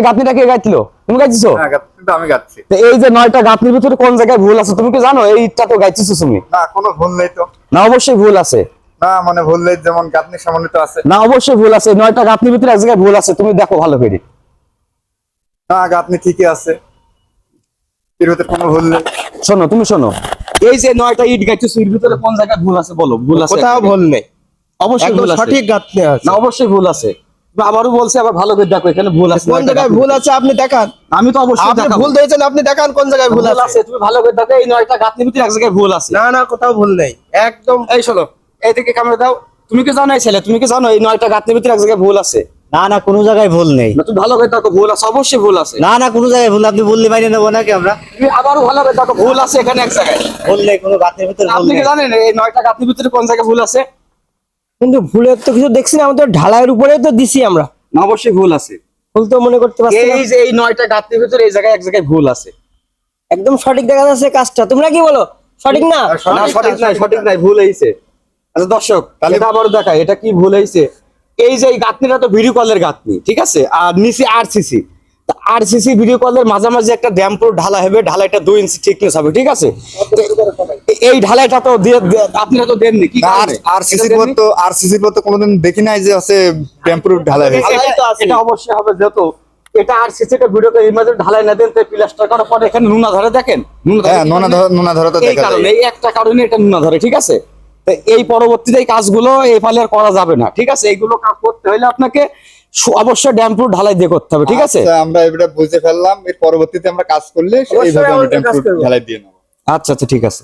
গাঁথনিটা কে গাইছিল? তুমি গাইছিছো? হ্যাঁ, কিন্তু আমি গাচ্ছি। তো এই যে 9টা গাঁথনির ভিতরে কোন জায়গায় ভুল আছে তুমি কি জানো? এই ইটটা তো গাইছিছো তুমি। না, কোনো ভুল নেই তো। না, অবশ্যই ভুল আছে। না মানে ভুল নেই, যেমন গাঁথনি সমন্বিত আছে। না, অবশ্যই ভুল আছে। 9টা গাঁথনির ভিতরে এক জায়গায় ভুল আছে, তুমি দেখো ভালো করে। না, গাঁথনি ঠিকই আছে, এর ভিতরে কোনো ভুল নেই। শোনো, তুমি শোনো, এই যে 9টা ইট গাইছিছো এর ভিতরে কোন জায়গায় ভুল আছে বলো? ভুল আছে? কোথাও ভুল নেই, অবশ্যই একদম ভুল আছে। সঠিক গাঁথনি আছে। না, অবশ্যই ভুল আছে। তুমি আবারও বলছি, আবার ভালো করে দেখো এখানে ভুল আছে। কোন জায়গায় ভুল আছে আপনি দেখান। আমি তো অবশ্যই আপনি দেখাবো। ভুল দিয়েছেন, আপনি দেখান কোন জায়গায় ভুল ভুল আছে। আছে, তুমি ভালো করে দেখো। এই 9টা গাঁথনির ভিতরে এক জায়গায় ভুল আছে। না না, কোথাও ভুল নেই একদম। এই শোনো, এই দিকে ক্যামেরা দাও। তুমি কি জানো এই ছেলে, তুমি কি জানো এই 9টা গাঁথনির ভিতরে এক জায়গায় ভুল আছে? না না, কোনো জায়গায় ভুল নেই। না, তুমি ভালো করে দেখো, ভুল আছে, অবশ্যই ভুল আছে। না না, কোনো জায়গায় ভুল। আপনি বললে বাইরে নেবো নাকি আমরা? তুমি আবারও ভালো করে দেখো, ভুল আছে এখানে এক জায়গায়। ভুল নেই, কোনো গাছের ভিতরে ভুল আপনি কি নেই। জানেন এই 9টা গাঁথনির ভিতরে কোন জায়গায় ভুল আছে? কিন্তু ভুলের তো কিছু দেখছি না, আমাদের ঢালাইয়ের উপরে তো দিছি আমরা। না, অবশ্যই ভুল আছে। ভুল তো মনে করতে পারছি না। এই যে এই 9টা গাঁথনির ভিতরে এই জায়গায় এক জায়গায় ভুল আছে। একদম সঠিক দেখা যাচ্ছে কাজটা, তোমরা কি বলো সঠিক না? না, সঠিক নাই, সঠিক নাই, ভুল হয়েছে। আচ্ছা দর্শক, তাহলে এটা আবারও দেখায় এটা কি ভুল হয়েছে। এই যে এই গাঁথনিটা তো ভিডিও কলের গাঁথনি, ঠিক আছে, আর নিচে আরসিসি। আরসিসি ভিডিও কলের মাঝামাঝি একটা ড্যাম্পুর ঢালাই হবে, ঢালাইটা 2 ইঞ্চি থিকনেস হবে, ঠিক আছে। এই ঢালাইটা তো আপনারা তো দেননি, কি কারণে? আরসিসির পর তো কোনোদিন দেখি নাই যে আছে টেম্পুর ঢালাই হয়েছে। এটা অবশ্যই হবে, যেহেতু এটা আরসিসি টা ভিডিও করে ইমাজে ঢালাই না দেন, তো প্লাস্টার করার পরে এখানে নুনা ধরে, দেখেন হ্যাঁ, নোনা ধরা তো এই দেখা যায়। কারণে, এই একটা কারণে এটা নুনা ধরে, ঠিক আছে। তো এই পরবর্তীতে এই কাজগুলো এই ফালে আর করা যাবে না, ঠিক আছে। এইগুলো কাজ করতে হলে আপনাকে অবশ্যই ড্যাম্পুর ঢালাই দিয়ে করতে হবে, ঠিক আছে। আচ্ছা, আমরা এটা বুঝে ফেললাম, এর পরবর্তীতে আমরা কাজ করলে এইভাবে আমরা টেম্পুর ঢালাই দিয়ে নেবো। আচ্ছা আচ্ছা, ঠিক আছে।